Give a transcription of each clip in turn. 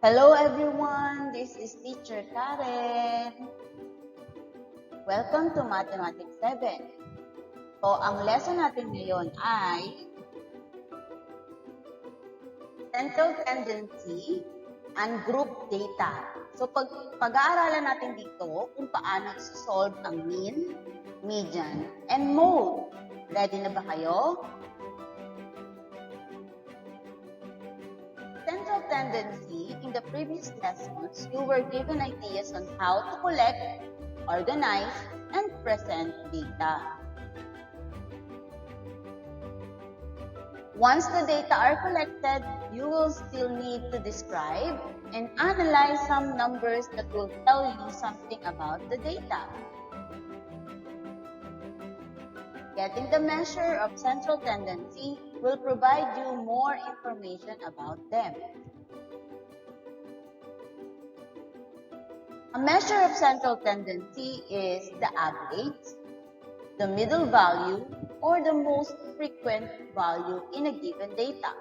Hello everyone, this is Teacher Karen. Welcome to Mathematics 7. So, ang lesson natin ngayon ay Central Tendency, Ungrouped Data. So, pag-aaralan natin dito kung paano i-solve ang mean, median, and mode. Ready na ba kayo? Central tendency, in the previous lessons, you were given ideas on how to collect, organize, and present data. Once the data are collected, you will still need to describe and analyze some numbers that will tell you something about the data. Getting the measure of central tendency will provide you more information about them. A measure of central tendency is the average, the middle value, or the most frequent value in a given data.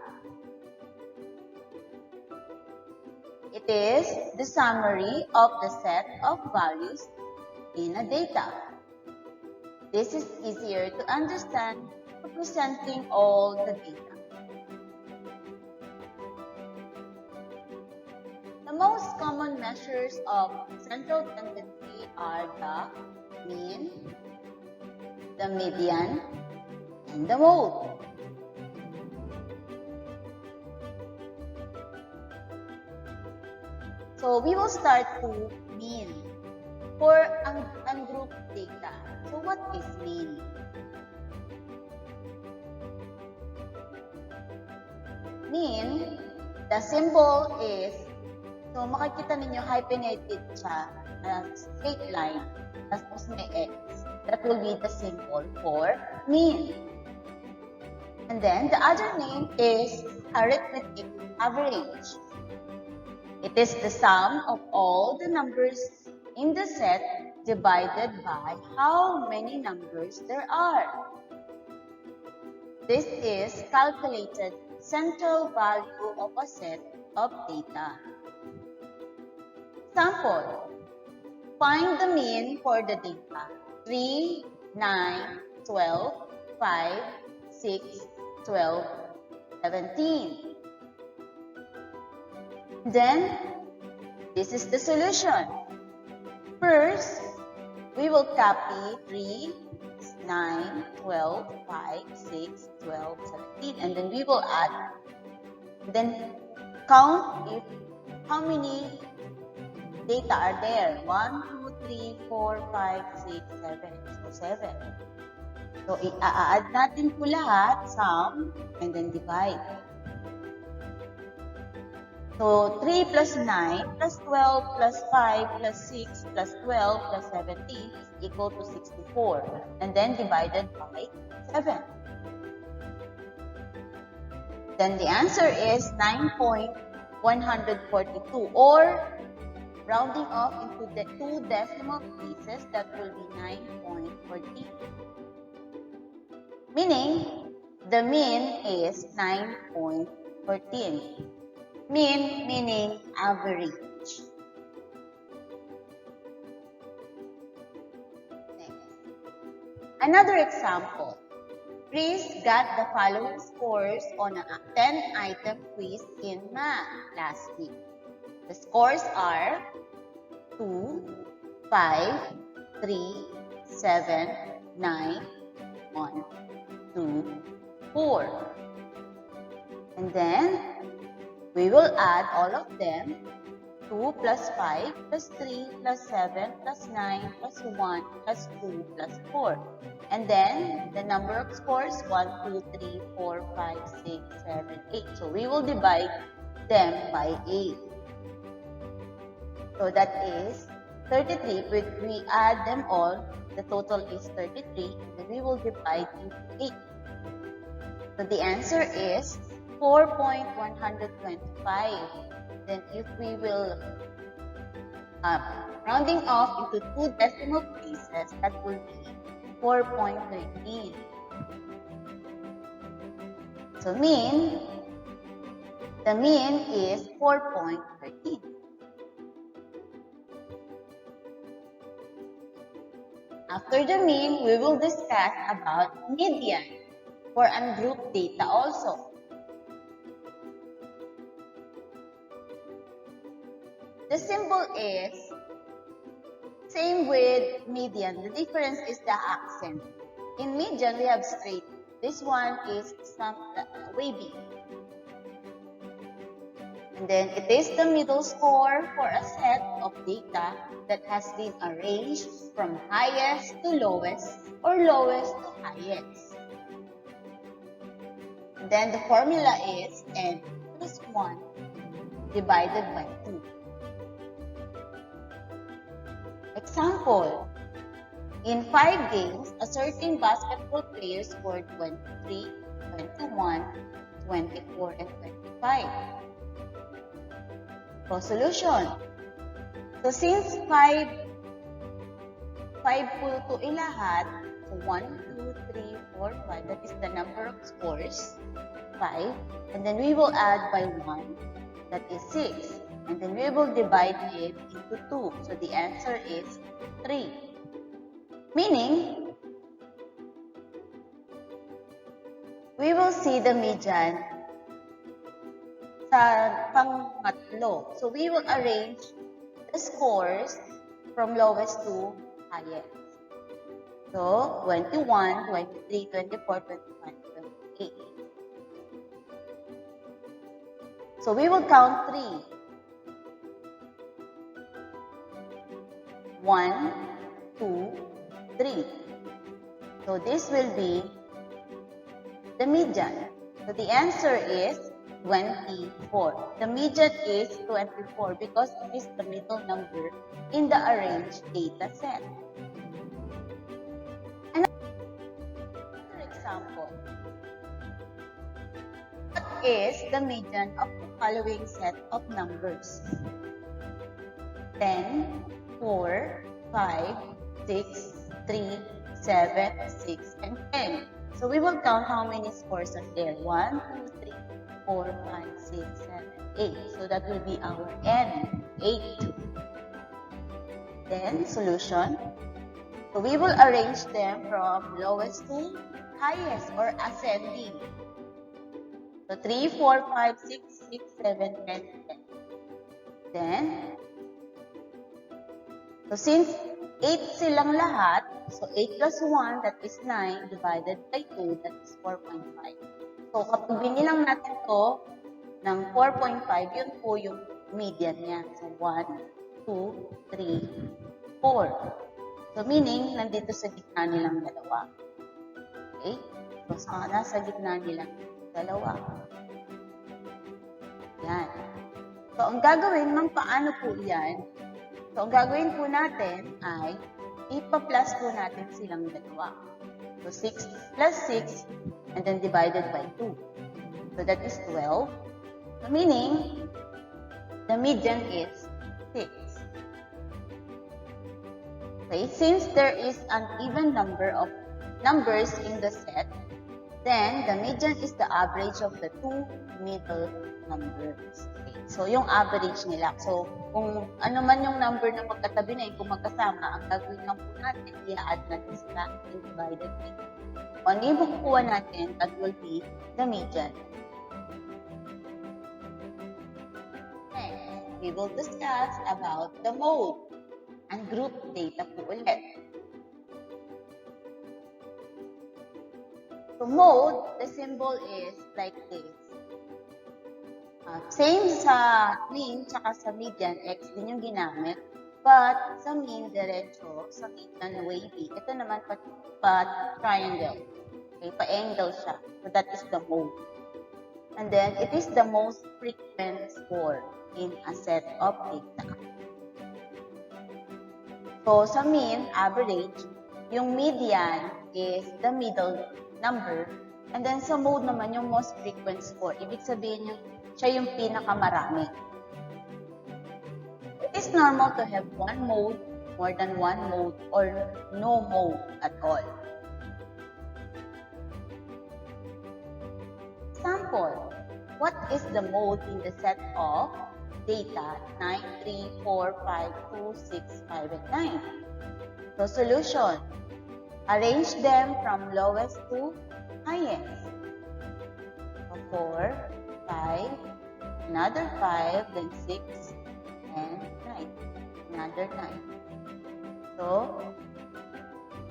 It is the summary of the set of values in a data. This is easier to understand representing all the data. The most common measures of central tendency are the mean, the median, and the mode. So we will start to mean for ungrouped data. So what is mean? Mean, the symbol is, so makikita ninyo hyphenated siya, straight line, tapos may X. That will be the symbol for mean. And then the other name is arithmetic average. It is the sum of all the numbers in the set divided by how many numbers there are. This is calculated central value of a set of data. Example, find the mean for the data 3, 9, 12, 5, 6, 12, 17. Then, this is the solution. First, we will copy 3, 9, 12, 5, 6, 12, 17, and then we will add. Then, count if how many data are there. 1, 2, 3, 4, 5, 6, 7. So, 7. So, i-add natin po lahat, sum, and then divide. So, 3 plus 9 plus 12 plus 5 plus 6 plus 12 plus 17 is equal to 64. And then divided by 7. Then the answer is 9.142, or rounding off into the 2 decimal places, that will be 9.14. Meaning, the mean is 9.14. Mean meaning average. Next. Another example. Chris got the following scores on a 10-item quiz in math last week. The scores are 2, 5, 3, 7, 9, 1, 2, 4. And then, we will add all of them. 2 plus 5 plus 3 plus 7 plus 9 plus 1 plus 2 plus 4. And then, the number of scores, 1, 2, 3, 4, 5, 6, 7, 8. So, we will divide them by 8. So, that is 33. If we add them all, the total is 33. And then we will divide into 8. So, the answer is 4.125. Then if we will rounding off into 2 decimal places, that will be 4.13. So mean The mean is 4.13. After the mean, we will discuss about median for ungrouped data also. The symbol is same with median. The difference is the accent. In median, we have straight. This one is some wavy. And then it is the middle score for a set of data that has been arranged from highest to lowest or lowest to highest. And then the formula is n plus 1 divided by 2. Example, in 5 games, a certain basketball player scored 23, 21, 24, and 25. So, solution. So, since 5 po ito ilahat, so 1, 2, 3, 4, 5, that is the number of scores, 5, and then we will add by 1, that is 6, and then we will divide it into 2. So, the answer is 3. Meaning, we will see the median sa pangatlo. So, we will arrange the scores from lowest to highest. So, 21, 23, 24, 25, 28. So, we will count 3. 1, 2, 3. So, this will be the median. So, the answer is 24. The median is 24 because it is the middle number in the arranged data set. Another example. What is the median of the following set of numbers? 10, 4, 5, 6, 3, 7, 6, and 10. So we will count how many scores are there. 1, 2, 3, 4, 5, 6, 7, 8. So that will be our n, 8. Then, solution. So we will arrange them from lowest to highest or ascending. So 3, 4, 5, 6, 6, 7, 10, 10. Then, so since 8 silang lahat, so 8 plus 1, that is 9, divided by 2, that is 4.5. So kapag binilang natin to ng 4.5, yun po yung median niya. So 1, 2, 3, 4. So meaning, nandito sa gitna nilang dalawa. Okay? So nasa gitna nilang dalawa. Yan. So ang gagawin, paano po yan? So, ang gagawin po natin ay ipa-plus po natin silang dalawa. So, 6 plus 6 and then divided by 2. So, that is 12. So, meaning, the median is 6. Okay, since there is an even number of numbers in the set, then the median is the average of the two middle numbers. Okay, so, yung average nila. So, kung ano man yung number na magkatabi na yun, kung magkasama, ang gagawin lang po natin, i-add natin sila and divided by 2. Kung ano yung makukuha natin, that will be the median. Next, we will discuss about the mode and group data po ulit. So mode, the symbol is like this. Same sa mean, tsaka sa median, X din yung ginamit. But sa mean, diretso, sa median, wavy. Ito naman, triangle. Okay, pa-angle siya. So that is the mode. And then, it is the most frequent score in a set of data. So, sa mean, average, yung median is the middle number. And then, sa mode naman, yung most frequent score. Ibig sabihin yung siya yung pinakamarami. It is normal to have one mode, more than one mode, or no mode at all. Example, What is the mode in the set of data 9, 3, 4, 5, 2, 6, 5, and 9? So solution, arrange them from lowest to highest. So 4, 5, another 5, then 6, and 9. Another 9. So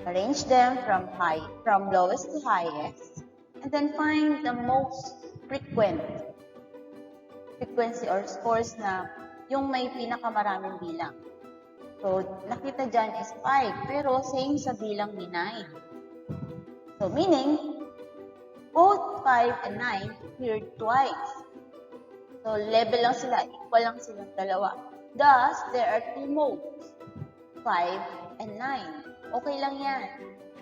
arrange them from lowest to highest, and then find the most frequency or scores na yung may pinakamaraming bilang. So, nakita dyan is 5, pero same sa bilang ni 9. So, meaning, both 5 and 9 appeared twice. So, level lang sila, equal lang silang dalawa. Thus, there are two modes, 5 and 9. Okay lang yan.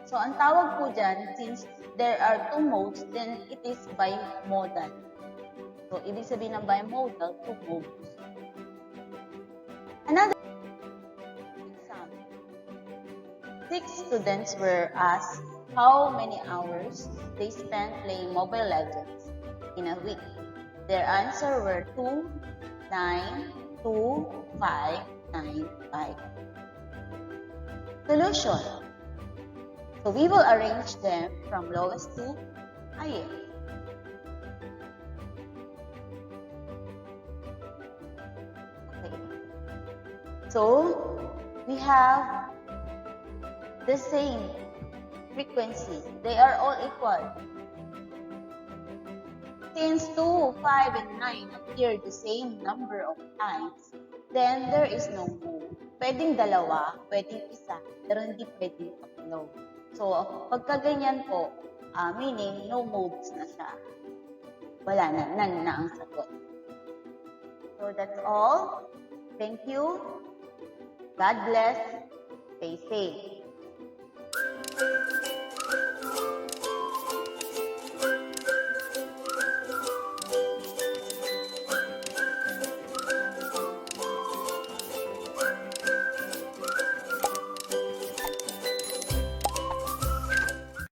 So, ang tawag po dyan, since there are two modes, then it is bimodal. So, ibig sabihin ng bimodal, two modes. Another example. 6 students were asked how many hours they spent playing Mobile Legends in a week. Their answer were 2, 9, 2, 5, 9, 5. Solution. So we will arrange them from lowest to highest. Okay. So we have the same frequency. They are all equal. Since 2, 5, and 9 appear the same number of times, then there is no mode. Pwedeng dalawa, pwedeng isa, pero hindi pwedeng tatlo. So, pagka ganyan po, meaning no modes na siya. Wala na, none na ang sagot. So, that's all. Thank you. God bless. Stay safe.